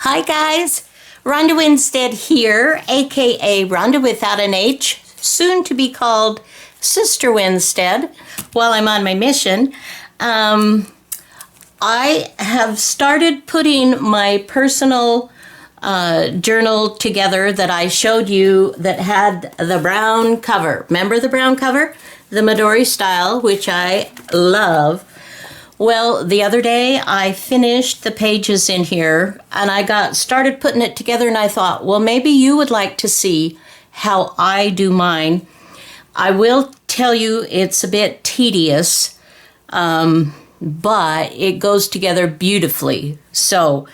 Hi guys, Ronda Winstead here, aka Ronda without an H, soon to be called Sister Winstead while I'm on my mission. I have started putting my personal journal together that I showed you that had the brown cover. Remember the brown cover? The Midori Style, which I love. Well, the other day I finished the pages in here and I started putting it together, and I thought, well, maybe you would like to see how I do mine. I will tell you it's a bit tedious, but it goes together beautifully. So,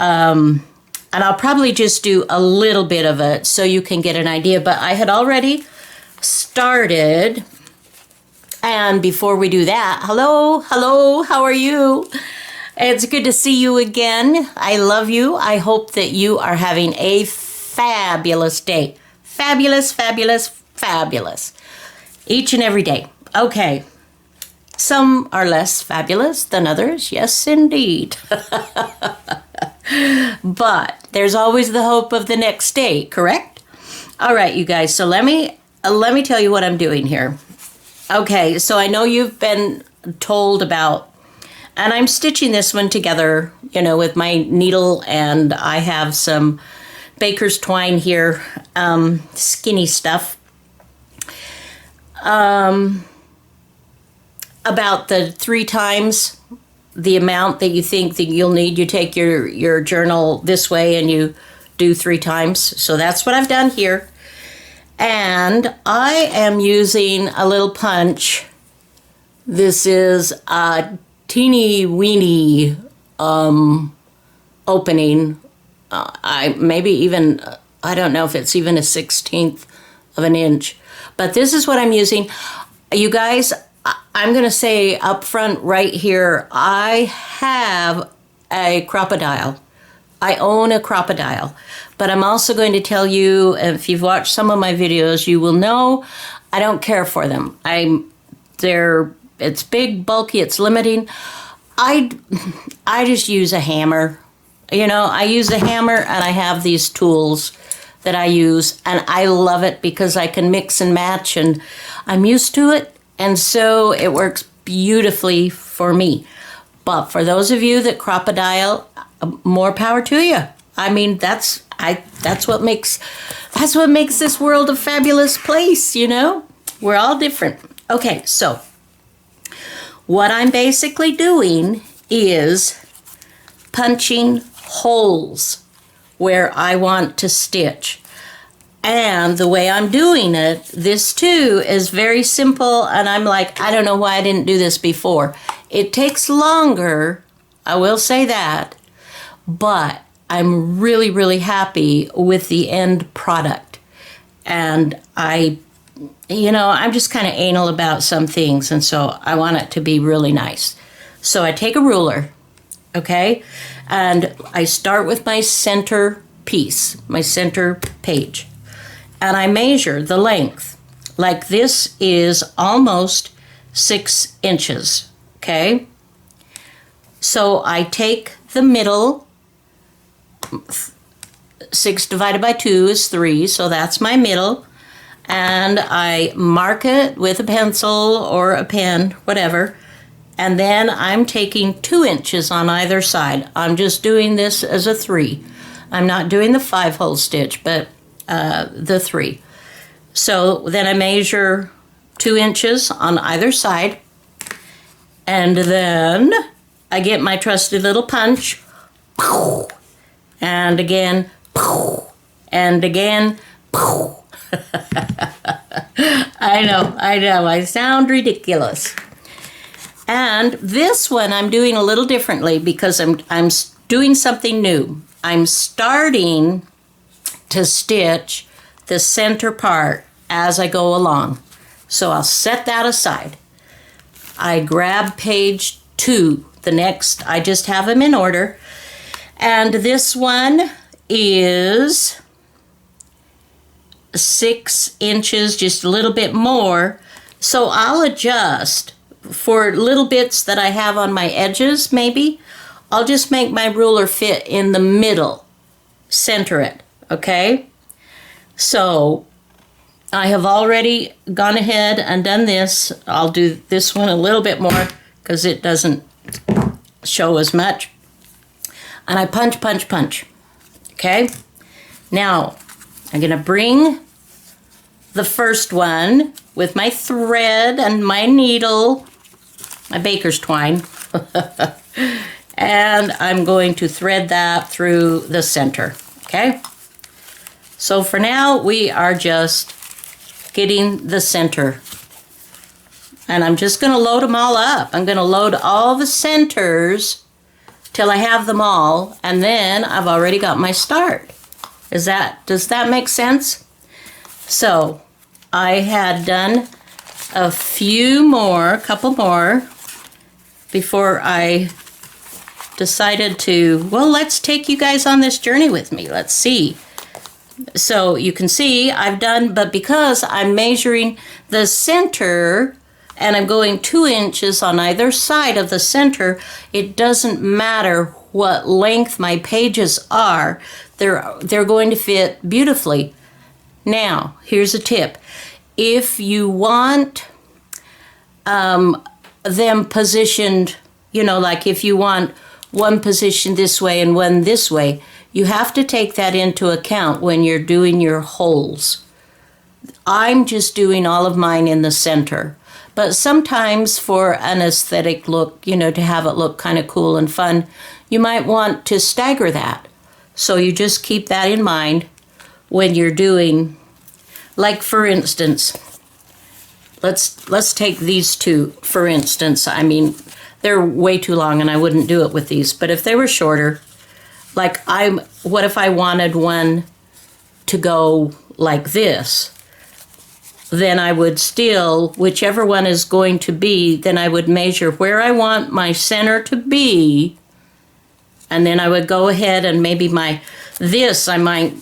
and I'll probably just do a little bit of it so you can get an idea, but I had already started. And before we do that, hello, how are you? It's good to see you again. I love you. I hope that you are having a fabulous day. Fabulous, fabulous, fabulous. Each and every day. Okay. Some are less fabulous than others. Yes, indeed. But there's always the hope of the next day, correct? All right, you guys. So let me tell you what I'm doing here. Okay, so I know you've been told about, and I'm stitching this one together, with my needle, and I have some baker's twine here, skinny stuff. About the 3 times the amount that you think that you'll need. You take your journal this way and you do 3 times. So that's what I've done here. And I am using a little punch. This is a teeny weeny opening. I don't know if it's even a 1/16 of an inch. But this is what I'm using. You guys, I'm going to say up front right here, I have a crocodile. I own a crocodile. But I'm also going to tell you, if you've watched some of my videos, you will know I don't care for them. It's big, bulky, it's limiting. I just use a hammer. I use a hammer, and I have these tools that I use, and I love it because I can mix and match, and I'm used to it, and so it works beautifully for me. But for those of you that crocodile, more power to you. I mean, that's what makes this world a fabulous place, We're all different. Okay, so what I'm basically doing is punching holes where I want to stitch. And the way I'm doing it, this too is very simple, and I'm like, I don't know why I didn't do this before. It takes longer, I will say that, but I'm really, really happy with the end product. And I'm just kind of anal about some things, and so I want it to be really nice. So I take a ruler, okay, and I start with my center piece, my center page, and I measure the length. Like this is almost 6 inches, okay? So I take the middle. 6 divided by 2 is 3, so that's my middle. And I mark it with a pencil or a pen, whatever. And then I'm taking 2 inches on either side. I'm just doing this as a 3. I'm not doing the 5-hole stitch, but the 3. So then I measure 2 inches on either side. And then I get my trusty little punch. And again, and again. I know, I sound ridiculous. And this one I'm doing a little differently because I'm doing something new. I'm starting to stitch the center part as I go along. So I'll set that aside. I grab page 2, the next, I just have them in order. And this one is 6 inches, just a little bit more. So I'll adjust for little bits that I have on my edges, maybe. I'll just make my ruler fit in the middle, center it, okay? So I have already gone ahead and done this. I'll do this one a little bit more because it doesn't show as much. And I punch, punch, punch, okay? Now, I'm gonna bring the first one with my thread and my needle, my baker's twine, and I'm going to thread that through the center, okay? So for now, we are just getting the center. And I'm just gonna load them all up. I'm gonna load all the centers till I have them all, and then I've already got my start. Does that make sense? So I had done a couple more, before I decided to, well, let's take you guys on this journey with me. Let's see. So you can see I've done, but because I'm measuring the center and I'm going 2 inches on either side of the center, it doesn't matter what length my pages are. They're going to fit beautifully. Now, here's a tip. If you want them positioned, like if you want one position this way and one this way, you have to take that into account when you're doing your holes. I'm just doing all of mine in the center. But sometimes for an aesthetic look, to have it look kind of cool and fun, you might want to stagger that. So you just keep that in mind when you're doing, like for instance, let's take these two, for instance. I mean, they're way too long and I wouldn't do it with these, but if they were shorter, like what if I wanted one to go like this? Then I would still, whichever one is going to be, then I would measure where I want my center to be, and then I would go ahead and maybe this I might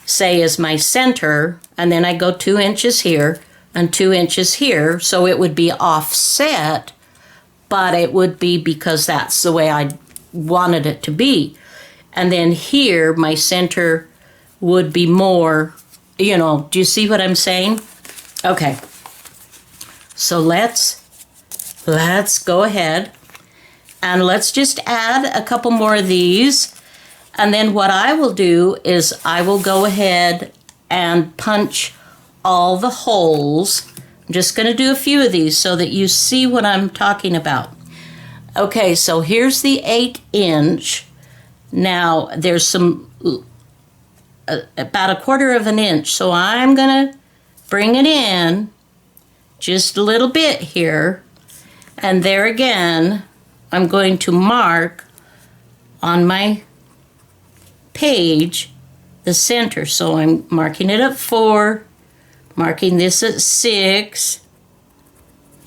say is my center, and then I go 2 inches here and 2 inches here, so it would be offset, but it would be because that's the way I wanted it to be. And then here, my center would be more, do you see what I'm saying? Okay, so let's go ahead and let's just add a couple more of these. And then what I will do is I will go ahead and punch all the holes. I'm just going to do a few of these so that you see what I'm talking about. Okay, so here's the 8-inch. Now there's about 1/4 of an inch, so I'm going to bring it in just a little bit here, and there again I'm going to mark on my page the center. So I'm marking it at 4, marking this at 6,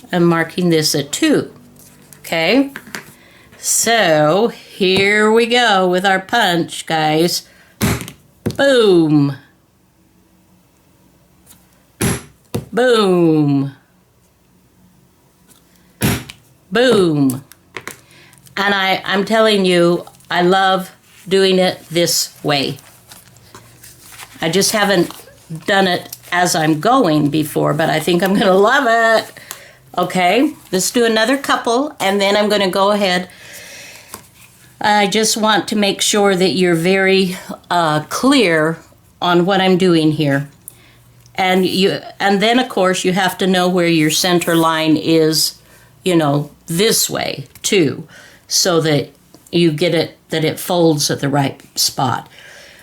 and marking this at 2. Okay, so here we go with our punch, guys. Boom. Boom. Boom. And I'm telling you, I love doing it this way. I just haven't done it as I'm going before, but I think I'm going to love it. Okay, let's do another couple, and then I'm going to go ahead. I just want to make sure that you're very clear on what I'm doing here. And then of course you have to know where your center line is, this way too, so that you get it, that it folds at the right spot.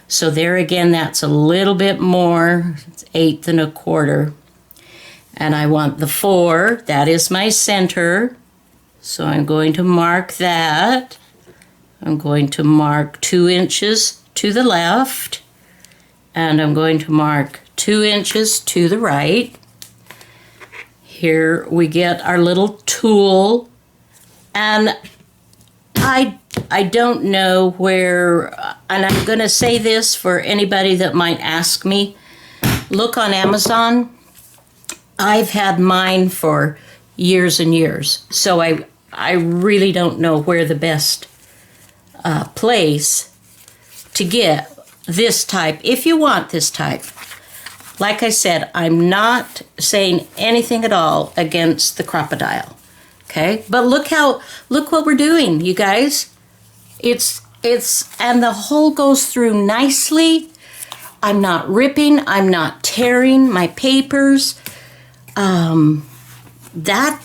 So there again, that's a little bit more, it's 1/8 1/4. And I want the 4, that is my center. So I'm going to mark that. I'm going to mark 2 inches to the left, and I'm going to mark 2 inches to the right. Here we get our little tool, and I don't know where, and I'm going to say this for anybody that might ask me, look on Amazon. I've had mine for years and years, so I really don't know where the best place to get this type, if you want this type. Like I said, I'm not saying anything at all against the crocodile, okay? But look what we're doing, you guys. And the hole goes through nicely. I'm not ripping, I'm not tearing my papers. That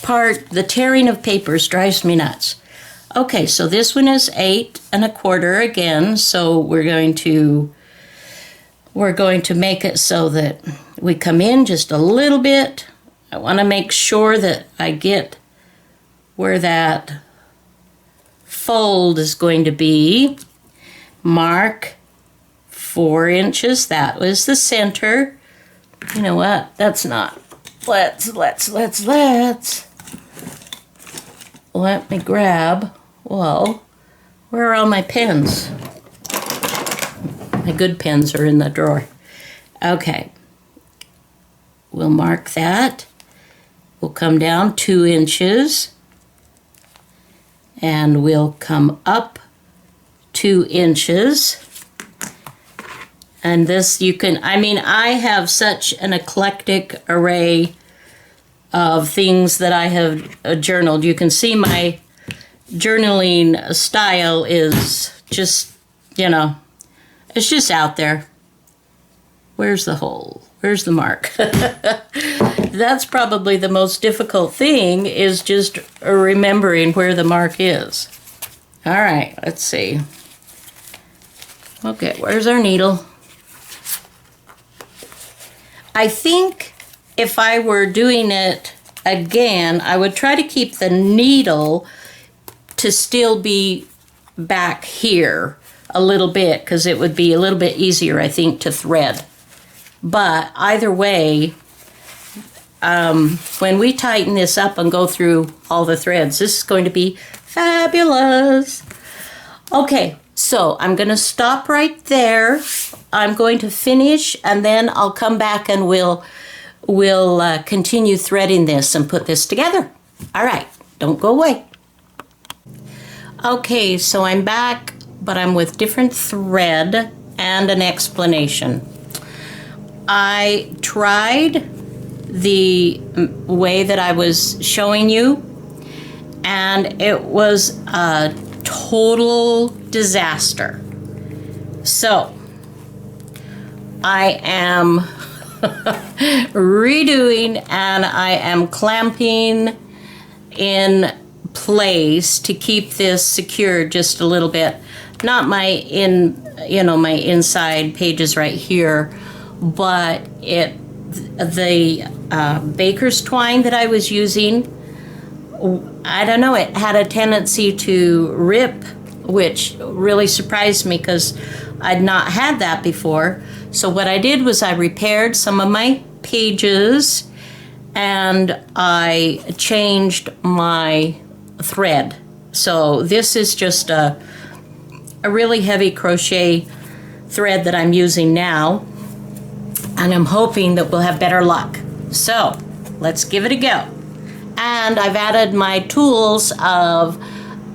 part, the tearing of papers, drives me nuts. Okay, so this one is 8 1/4 again, so we're going to make it so that we come in just a little bit. I want to make sure that I get where that fold is going to be. Mark 4 inches. That was the center. You know what? That's not. Let me grab. Well, where are all my pens? My good pens are in the drawer. Okay. We'll mark that. We'll come down 2 inches. And we'll come up 2 inches. And this you can, I have such an eclectic array of things that I have journaled. You can see my journaling style is just, it's just out there. Where's the hole? Where's the mark? That's probably the most difficult thing, is just remembering where the mark is. All right, let's see. Okay, where's our needle? I think if I were doing it again, I would try to keep the needle to still be back here a little bit, because it would be a little bit easier, I think, to thread. But either way, when we tighten this up and go through all the threads, this is going to be fabulous. Okay, so I'm going to stop right there. I'm going to finish, and then I'll come back and we'll continue threading this and put this together. All right, don't go away. Okay, so I'm back, but I'm with different thread and an explanation. I tried the way that I was showing you, and it was a total disaster. So I am redoing, and I am clamping in place to keep this secured just a little bit. Not my my inside pages right here, but the baker's twine that I was using, I don't know, it had a tendency to rip, which really surprised me because I'd not had that before. So what I did was I repaired some of my pages, and I changed my thread. So this is just a really heavy crochet thread that I'm using now, and I'm hoping that we'll have better luck. So let's give it a go. And I've added my tools of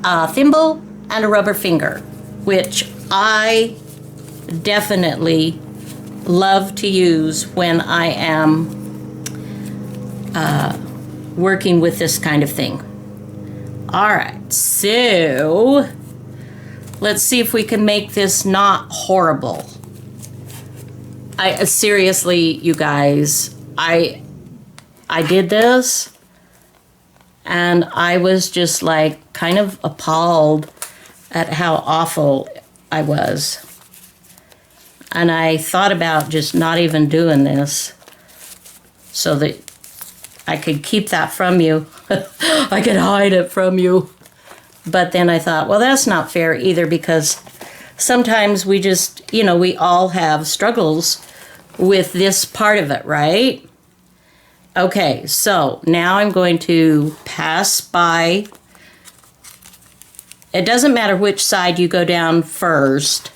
a thimble and a rubber finger, which I definitely love to use when I am working with this kind of thing. All right, so let's see if we can make this not horrible. Seriously, you guys, I did this, and I was just like kind of appalled at how awful I was. And I thought about just not even doing this so that I could keep that from you. I could hide it from you. But then I thought, well, that's not fair either, because sometimes we just, we all have struggles with this part of it, right? Okay, so now I'm going to pass by. It doesn't matter which side you go down first.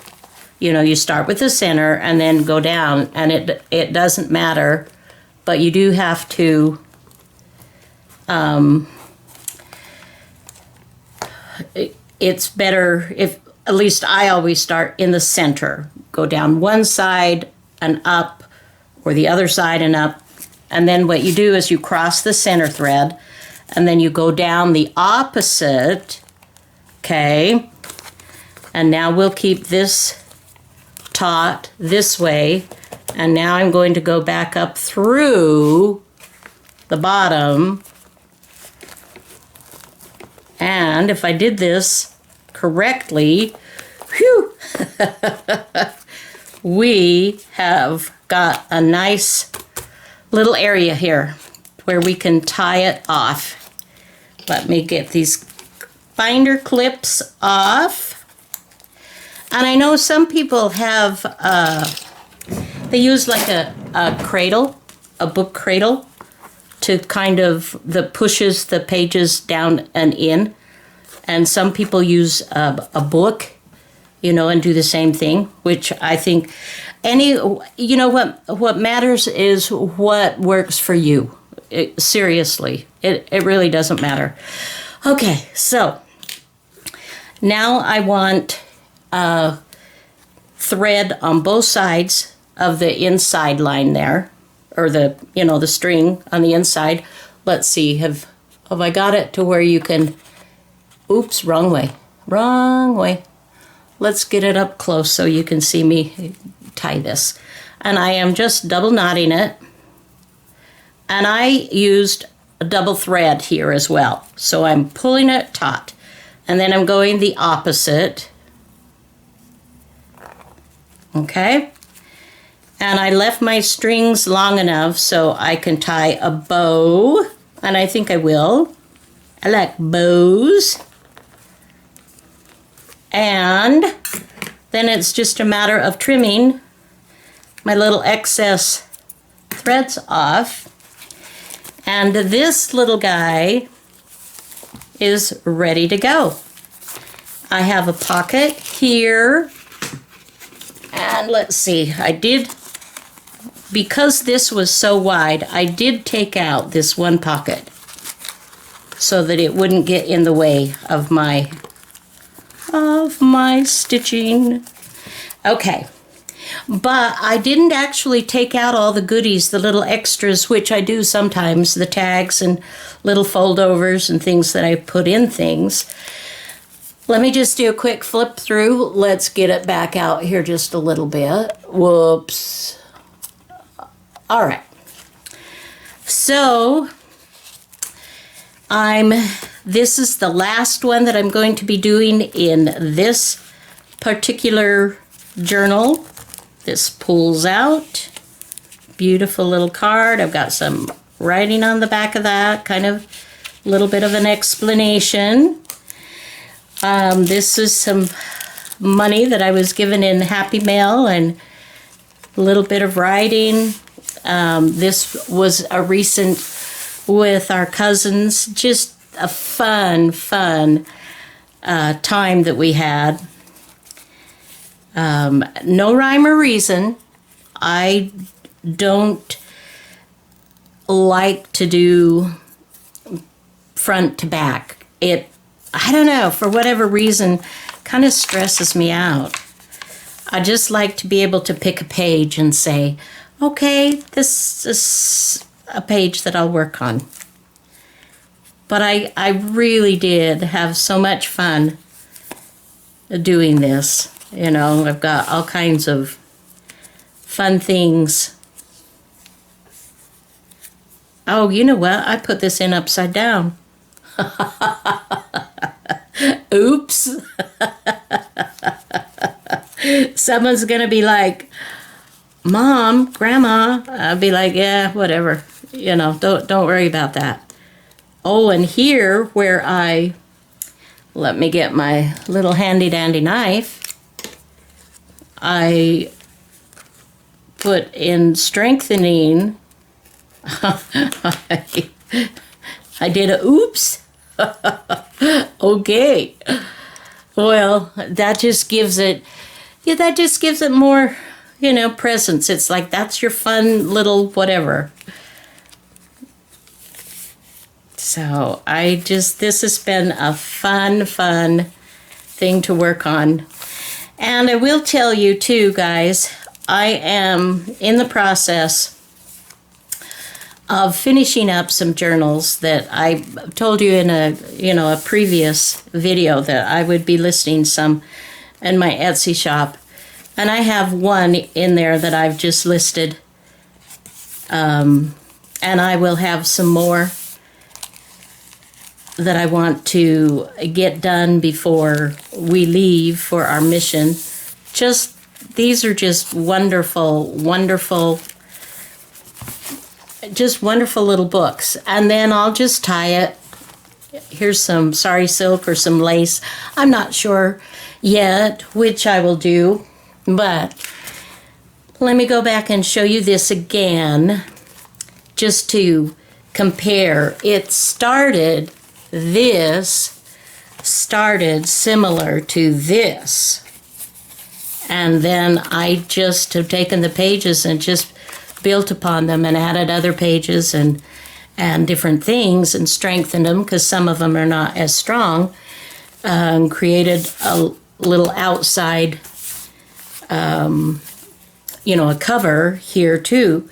You start with the center and then go down, and it doesn't matter, but you do have to it's better if, at least I always start in the center. Go down one side and up, or the other side and up. And then what you do is you cross the center thread, and then you go down the opposite, okay? And now we'll keep this taut this way. And now I'm going to go back up through the bottom. And if I did this correctly, whew, we have got a nice little area here where we can tie it off. Let me get these binder clips off. And I know some people have, they use like a cradle, a book cradle, to kind of, that pushes the pages down and in. And some people use a book, you know, and do the same thing, which I think you know, what matters is what works for you. Seriously, it really doesn't matter. Okay, so now I want thread on both sides of the inside line there, or the, you know, the string on the inside. Let's see, have I got it to where you can, oops, wrong way. Let's get it up close so you can see me tie this. And I am just double knotting it. And I used a double thread here as well. So I'm pulling it taut. And then I'm going the opposite. Okay? And I left my strings long enough so I can tie a bow. And I think I will. I like bows. And then it's just a matter of trimming my little excess threads off. And this little guy is ready to go. I have a pocket here. And let's see, because this was so wide, I did take out this one pocket so that it wouldn't get in the way of my stitching. Okay, but I didn't actually take out all the goodies, the little extras, which I do sometimes, the tags and little foldovers and things that I put in things. Let me just do a quick flip through. Let's get it back out here just a little bit. Whoops. All right. So this is the last one that I'm going to be doing in this particular journal. This pulls out. Beautiful little card. I've got some writing on the back of that, kind of a little bit of an explanation. This is some money that I was given in Happy Mail and a little bit of writing. This was a recent with our cousins, just a fun time that we had. No rhyme or reason. I don't like to do front to back. I don't know, for whatever reason, kind of stresses me out. I just like to be able to pick a page and say, okay, this is a page that I'll work on. But I really did have so much fun doing this. You know, I've got all kinds of fun things. Oh, you know what? I put this in upside down. Oops. Someone's gonna be like, Mom, Grandma. I'll be like, yeah, whatever. You know, don't worry about that. Oh, and here where let me get my little handy dandy knife. I put in strengthening. I did a oops. Okay. Well, that just gives it more, you know, presence. It's like, that's your fun little whatever. So this has been a fun thing to work on. And I will tell you too, guys, I am in the process of finishing up some journals that I told you in a previous video that I would be listing some in my Etsy shop. And I have one in there that I've just listed. And I will have some more that I want to get done before we leave for our mission. These are just wonderful, wonderful, just wonderful little books. And then I'll just tie it. Here's some sari silk or some lace. I'm not sure yet which I will do, but let me go back and show you this again just to compare. This started similar to this. And then I just have taken the pages and just built upon them and added other pages and different things and strengthened them because some of them are not as strong. And created a little outside, a cover here too.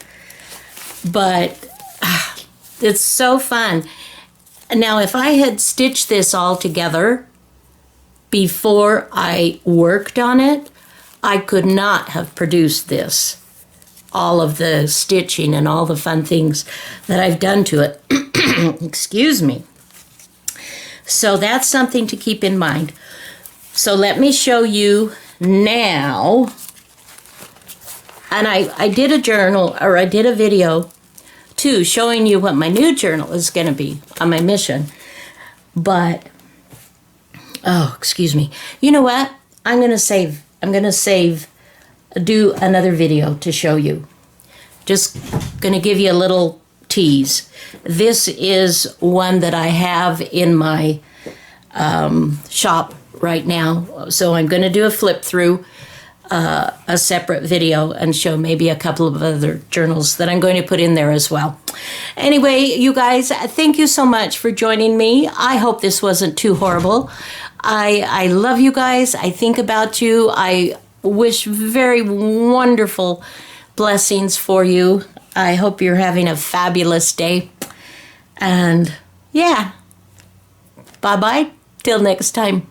But it's so fun. Now, if I had stitched this all together before I worked on it, I could not have produced this. All of the stitching and all the fun things that I've done to it. Excuse me. So that's something to keep in mind. So let me show you now. And I did a journal, or I did a video too, showing you what my new journal is going to be on my mission. But, excuse me. You know what? I'm going to do another video to show you. Just going to give you a little tease. This is one that I have in my shop right now. So I'm going to do a flip through. A separate video and show maybe a couple of other journals that I'm going to put in there as well. Anyway, you guys, thank you so much for joining me. I hope this wasn't too horrible. I love you guys. I think about you. I wish very wonderful blessings for you. I hope you're having a fabulous day. And yeah, bye-bye. Till next time.